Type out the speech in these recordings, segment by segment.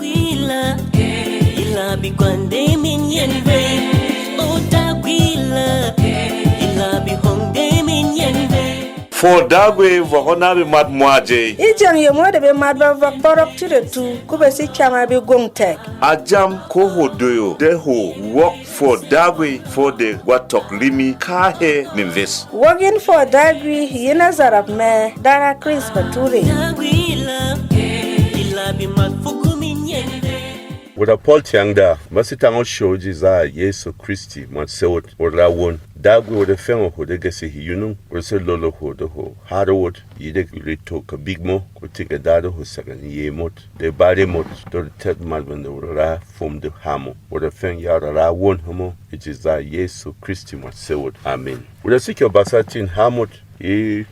Daguila, ila bikwande min yenve. Oh Daguila, ila bihonde min yenve. For Dagwe vokona be mat moaje. Ijang ye mo de be mat ba vok borok tire tu ku be si chama be gong tek. Ajam ko hodoyo de ho work for Dagwe for the watok limi kahe minves. Working for Dagwe yina zarap me dara Chris Bature. Daguila, ila bi mat fuku min yenve. Wada Paul Tiangda, masitango shoji za Yesu Kristi matsewot wada won. Dagwe wada fengo ho de gese hiyunung wada lolo ho de ho harwood yide rito ka bigmo ko tika dado ho sagan yemot de bare mot do tet malban de wada fom de hamo wada feng yara ra won hamo ijiza Yesu Kristi matsewot. Amen. Wada sikyo basatin hamot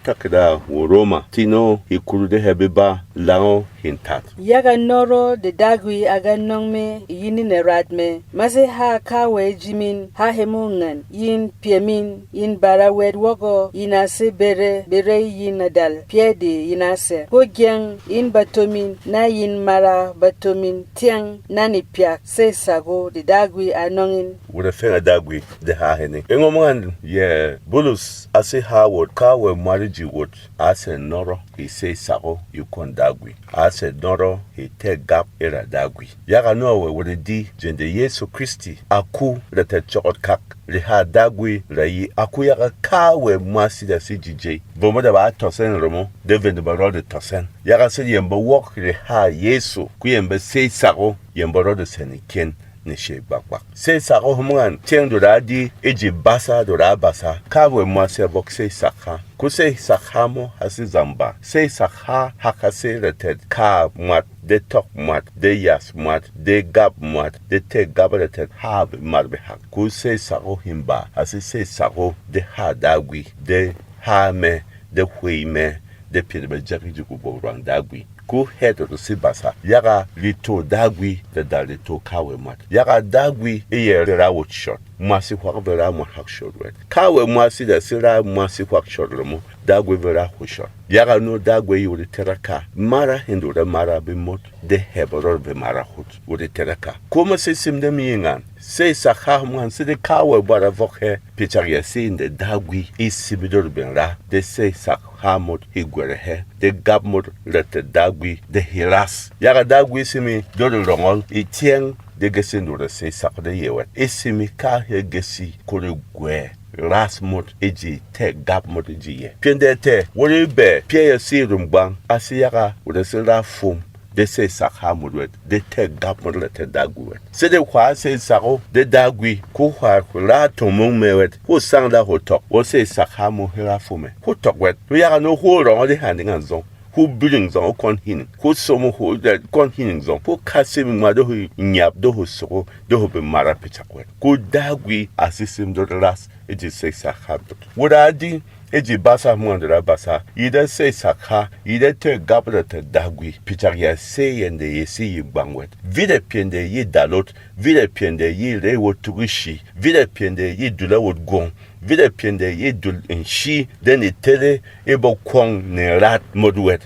takda wo Roma tino hikurude hebeba lao hintat Yaga noro de Dagwe aga nongme yini ne radme mase ha kawe jimin ha hemungan yin piemin yin barawed wogo yinase bere yin adal piede yinase hogyang yin batomin na yin mara batomin tiang nani piak se sago de Dagwe anongin wura fenga Dagwe de ha hene engoman ye bulus ase hawod kawe mariji wot ase noro ise sago yukon Dagwe ase noro he te gap era Dagwe yaga nowe wode di jende Yesu Kristi aku rete chokot kak riha Dagwe rayi aku yaga kawe mwasi da CJJ bomoda ba tosen romo devende barode tosen yaga se yemba wok riha Yesu kuyemba se sago yemba rode seniken nishe bakbak se sago human tiendo radi eji basa dora basa kawe mwasi abok se sakha kuse sakhamo hasi zamba se sakha hakase reted ka mat de tok mat de yas mat de gab mat de te gabareted hab marbe hak kuse sago himba hasi se sago de ha Dagwe de ha me de huime de pirbe jaki juku borang Dagwe ku hedo to sibasa yaga lito Dagwe de dalito kawe mat yaga Dagwe eye rawo shot masi kwa vera mo hak shot wet kawe masi da sira masi kwa shot romo Dagwe vera ho shot yaga no Dagwe yuri teraka mara hindu da mara be mot de heboro be mara hot wuri teraka kuma se simde miingan se sakha man se de kawe bara vokhe picharia se de Dagwe isibidor benra de se sakha mot higwere he de gab mot rete Dagwe de hiras yaga Dagwe simi do rongol itieng de gesi ndure se sakde yewet isimi ka he gesi kore gwe rasmot eji te gap mot eji ye piende te wori be pie si rumgbang asiyaga wode se ra fum de se sakha mudwet de te gap mot le te Dagwe se de kwa se sako de Dagwe ku kwa la tomong mewet ku sangda hotok wo se sakha mo hera fume hotok wet yaga no ho ro de handingan zong who buildings on kon hin who somo who that kon hin zon who kasim ma do nyap do ho so do ho be mara pichakwe ko Dagwe asisim do ras eji se sakha wodadi eji basa mo ndra basa ida se sakha ida te gabra te Dagwe picharia se yende yesi yibangwet vide piende yi dalot vide piende yi re wotugishi vide piende yi dula wot gon vide piende yi dul enshi den tele ebo kwong ne rat modwet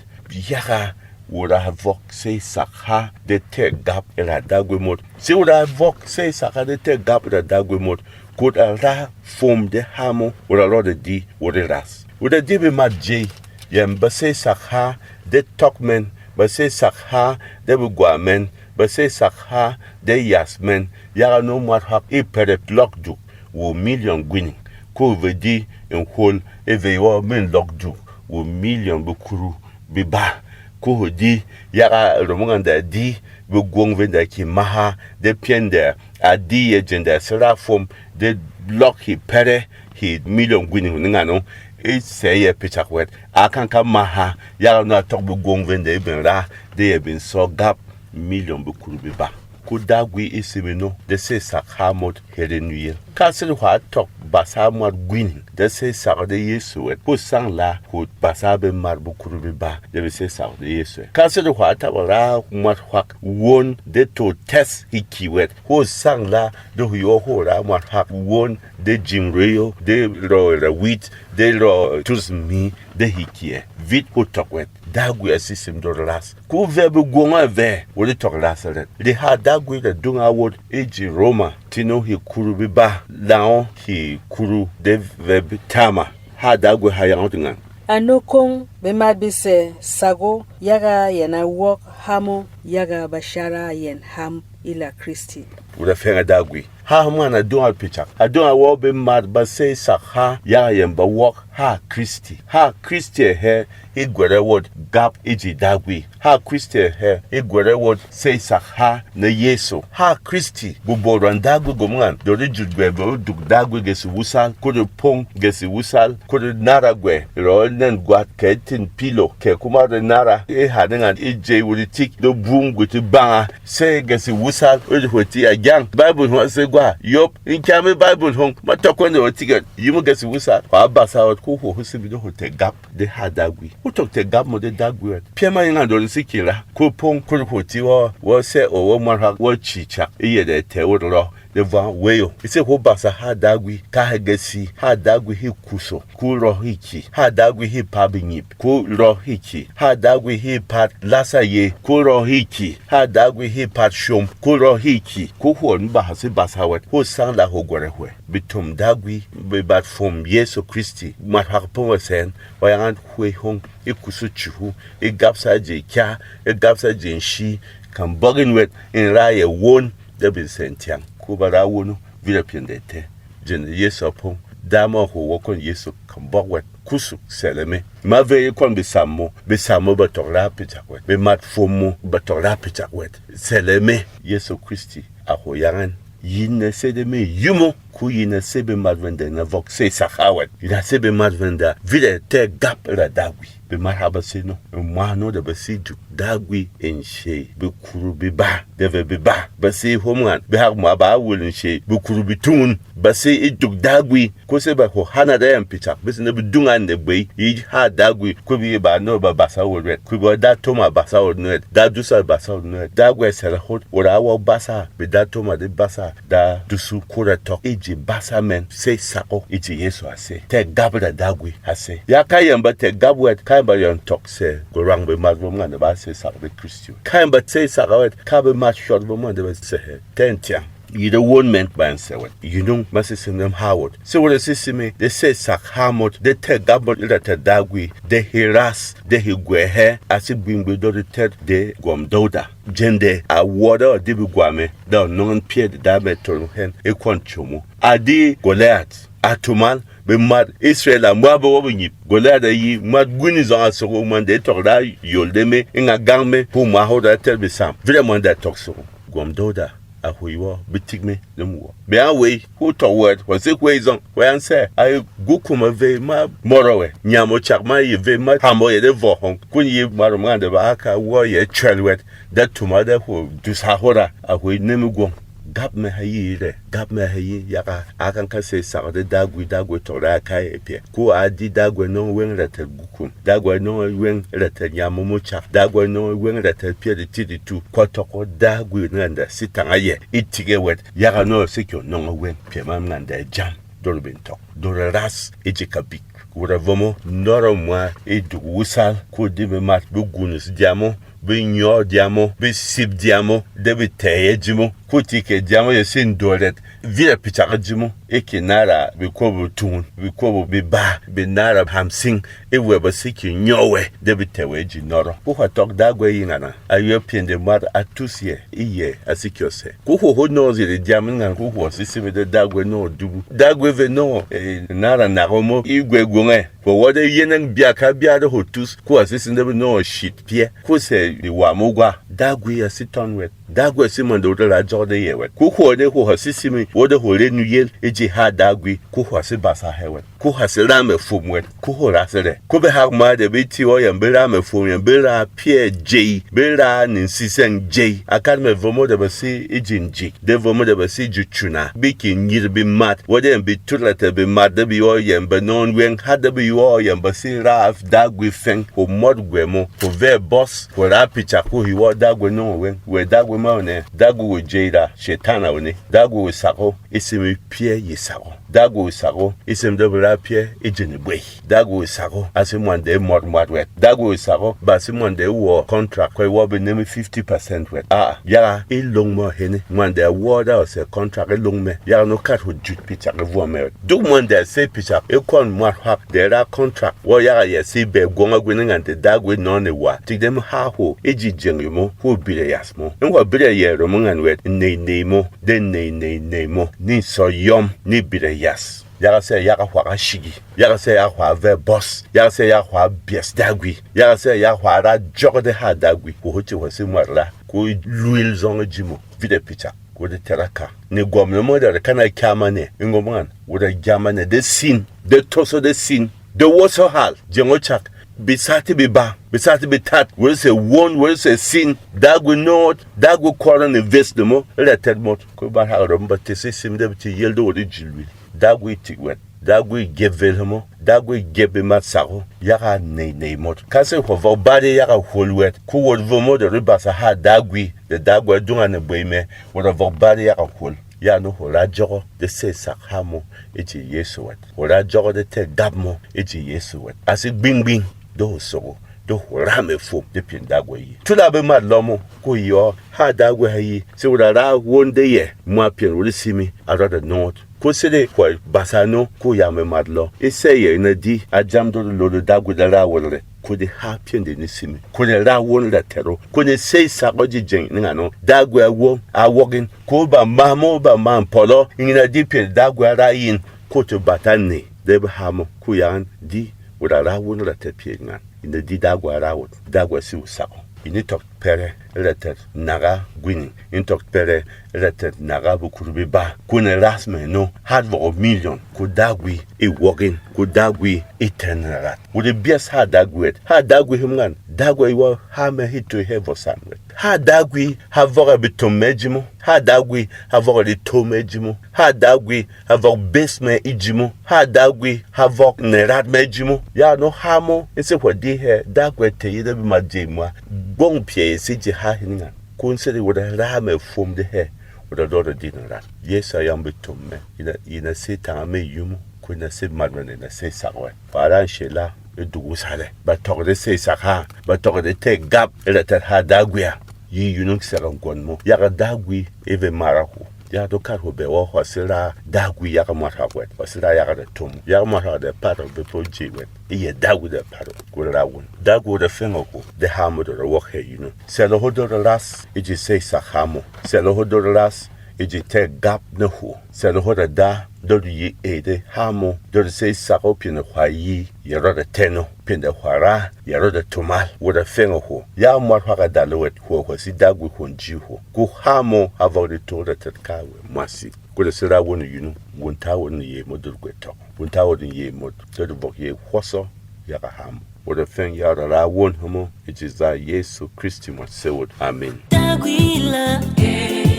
yaga wura vok se sakha de te gap era Dagwe mod se wura vok se sakha de te gap era Dagwe mod could a ra form de hamo wura rode di wura ras wura di be madje yemba se sakha de tokmen ba se sakha de bugwamen ba se sakha de yasmen yaga no mat hak e pere block du wo million gwini ko vedi en hol eveyo men lokdu wo million bukuru biba ko di yaga romanganda di bu gongvenda ki maha de piende adi agenda serafom de block hi pere hi million gwini ngano e seye pichakwet akanka maha yaga no tok bu gongvenda benra de bin so gap million bukuru biba ko Dagwe isimino de se sakha mot herenuye kasel hwa tok basa mar gwini de se sakha de Yesu wet ko sang la ko basa be mar bukuru be ba de se sakha de Yesu kasel hwa ta ra mar hwak won de to test hikiwet ko sang la do yo ho ra mar hak won de jimreo de ro wit de ro tusmi de hikie vit ko tokwet dagwe asisim do ras ku ve be gonga ve wo de tok ras le ha dagwe de dunga word eji Roma tino hi kuru bi ba laon hi kuru de ve tama ha dagwe ha ya ngan Anokong bemabise sago yaga yana wok hamo yaga bashara yen ham ila Kristi. Ura fenga dagwe ha mwana do al picha adon wo be mad ba say sakha ya yen ba wok ha Kristi he igwere word gap eji dagwe ha Kristi he igwere word say sakha na Yesu ha Kristi bubo randagwe gomwan do de judgwe bo duk dagwe gesi wusal ko de pong gesi wusal ko de naragwe ro nen gwat ketin pilo ke kuma de nara e hadangan eje wuri tik do boom gutu ba say gesi wusal o de hoti agang bible ho say gwa yop in kame bible hon matokon de ticket yimu gesi wusal kwa basa ko ho hosibi do hote gap de hadagwe utok te gap mo de dagwe piema yin ando sikira ko pon ko hoti wo se o wo marha wo chicha iye de te wo ro de va weyo ise ho basa hadagwe ka hagasi hadagwe hi kuso ku ro hiki hadagwe hi pabinyip ku ro hiki hadagwe hi pat lasaye ku ro hiki hadagwe hi pat shom ku ro hiki ku ho nba hase basa wat ho san la ho gore hwe bitum dagwe be bat from Yesu Kristi ma harpo sen wayan hwe hon ikusu chuhu e gapsa je kya e gapsa je nshi kan bogin wet in raye won de bin sentian ku bara wono vile piendete jene Yesu pon dama ho wokon Yesu kan bogwet kusu seleme ma veye kon bisamo batora pichakwet be mat fomo batora pichakwet seleme Yesu Kristi ahoyangan yine sedeme yumo ku yine sebe madvenda na vokse sakhawet ina sebe madvenda vile te gap ra dagwi be marhaba sino mwano de basidu dagwi enche be kuru be ba deve be ba basi homwan be har ma ba wulin she be kuru be tun basi iduk dagwi ko se ba ho hana da yan picha bisi ne be dungan de be yi ha dagwi ko bi ba no ba basa wulret ko ba da toma basa wulret da dusa basa wulret dagwe sera hot ora wa basa be da toma de basa da dusu kura tok eji basa men se sako eji Yesu ase te gabra dagwi ase ya kayamba te gabwet kayamba yon tok se go rang be mazmo ngane ba se sako be Christian kayamba te sako kabe match shot bo man de se tentia you the one meant by answer you know massive them Howard so what is me they say sak hamot they te gabot ila te dagwi they hiras they higwehe asi bingwe do the ted de gomdoda jende a water dibi gwame da non pie de dabe tonu hen e kwanchomo adi Goliath atumal be mad Israel amwabo wobnyi Goliath yi mad guni zo asoko man de tokda yoldeme inga gangme pour ma hoda tel besam vraiment da tokso gomdoda ahuiwa bitigme nemu be away who to word was it ways on when say I gukuma ve ma morowe nyamo chakma ye ve ma hamo ye de vo hon kunyi maroma de ba aka wo ye chelwet that tomada who dus hahora ahui nemu go gap me hayi yaka akan ka se sa de dagwi to ra kai epie ko adi dagwe no wen rete gukum dagwe no wen rete nyamo mocha dagwe no wen rete pie de tidi tu kwatoko dagwe nanda sitanga ye itige wet yaka no sekyo no wen pie mam nanda jam dolbento doras ejikabik wura vomo noro mwa edu wusal ko dibe mat bugunus diamo be nyo diamo be sib diamo de be teye jimo kutike diamo ye sin dolet vile pichaka jimo eke nara be kobo tun be kobo be ba be nara hamsing ewe ba siki nyowe de be tewe ji noro ko tok dagwe yingana ayo piende mar atusie iye asikiose ko ho no zile diamo ngan ko ho sisi de dagwe no dubu dagwe ve no nara naromo igwe gonge ko wode yenen biaka biada hotus ko asisi de no shit pie ko se wa mogwa dagwe asitonwet dagwe simondo de la jode yewe ko ho de ho asisi mi wode ho renu yel eji ha dagwe ko ho se basa hewe ko ha se rame fomwet ko ho rasere ko be ha ma de biti o yambera me fom yambera pie j bera ninsisen j akadme vomo de basi ejinji de vomo de basi juchuna biki nyir bi mat wode bi turlete bi mat de bi o yamba non wen hada bi o yamba si raf dagwe fen ko modgwemo ko ve boss ko rapicha ko hiwo dagwe no wen we dagwe ma ne dagu jeira shetana one dagu sako isimi pie yisako dagu sako isim de bra pie ejene boy dagu sako asimwande mod wet dagu sako basimwande wo contract ko wo be nemi 50% wet ya ilong mo hene mwande water o se contract ilong me ya no kat ho jut picture ke vo me do mwande se picture e kon mo hak de ra contract wo ya ye se be gonga gwinnga dagu no ne wa ti dem ha ho eji jengimo ho bile yasmo ngo bile ye ro mungan wet ne mo de ne mo ni so yom ni bile yas yaga se yaga hwa shigi yaga se yaga hwa ve boss yaga se yaga hwa bies dagui yaga se yaga hwa ra jogde ha dagui ko hoche wose marla ko luil zonga jimo vide picha ko de teraka ni gomno da kana kamane ngoman woda jamane de sin de toso de sin de woso hal jengo chak bisati biba bisati bitat will say one will say sin dagu not dagu quarter invest demo related mot ko ba ha ro mba te sim de ti yeldo de jilwi dagu tiwet dagu gevelmo dagu gebe matsaro yaka ne mot kase ko vo bade yaka holwet ko wo vo de ribasa ha dagu de dagu dunga ne boime wo vo bade yaka hol ya no hola jogo de se sakhamo eji yesu wat hola jogo de te gabmo eji yesu wat asi gbingbing do sogo do rame fo de pindago yi tula be ma lomo ko yo ha dago yi se wala wonde ye mo apien wole simi arada north ko se de ko basano ko ya me madlo e se ye na di ajam do lo dago da ra wole ko de ha pien de ni simi ko de ra won da tero ko ne se sa ko jijen nga no dago awo awogin ko ba mamo ba man polo ina di pien dago ra yin ko to batane de ba hamo ku yan di wala won la te pien nga ina di dagwa rawot dagwa si usako ini tok pere letet naga gwini in tok pere letet naga bukurbi ba kuna rasme no had vo million ku dagwi e wogin ku dagwi e tenrat would bias ha dagwi himgan dagwa iwo ha me hito hevo sanwet ha dagwi ha voga bitomejimo ha dagwi ha voga de tomejimo ha dagwi ha voga besme ijimo ha dagwi ha voga nerat mejimo ya no hamo ese wadi he dagwa te yida bi majimwa gong pie siji ha hininga kun se de woda rame fom de he woda do dinara yesa yambe tomme ina se tame yumu kuna se madwane na se sawe para shela edugu sale ba tokde se saka ba tokde te gap ele ta ha dagwia yi yunung saran gonmo ya ga dagwi eve marahu ya do kar ho be wo hosira dagwi ya ga mata wet hosira ya ga tum ya ga mata de pato be poji wet ye dagwi de pato ko rawun dagwi de fengo ko de hamo do wo he you know se lo hodo ras iji se sakamo se lo hodo ras iji te gap na ho se lo hodo da do yi ede hamo do se sako pin kwa yi ye ro de teno pin de hwara ye ro de tumal wo de fengo ho ya mo hwa da lo wet ho si dagwi ho nji ho ku hamo avo de to de tetkawe masi ko de sira wonu yunu wonta wonu ye modur kweto wonta wonu ye mod to de bok ye hwoso ya ga hamo wo de fen ya ra won homo ejiza Yesu Kristi mo sewod amen Dagwila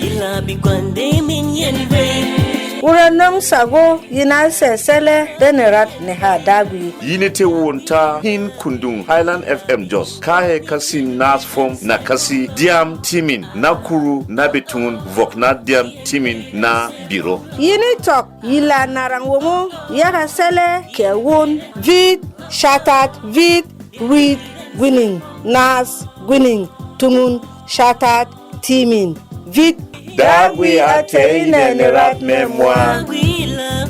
ila bi kwande min yenwe Uranong sago yina sele denerat ne ha dagwi yinite wonta hin kundung Highland FM Jos kahe kasi nas form na kasi diam timin na kuru na betun vokna diam timin na biro yini tok yila narangwomo yara sele ke won vid shatat vid read winning nas winning tumun shatat timin vid dagwi ate ine ne rat memwa Dagwila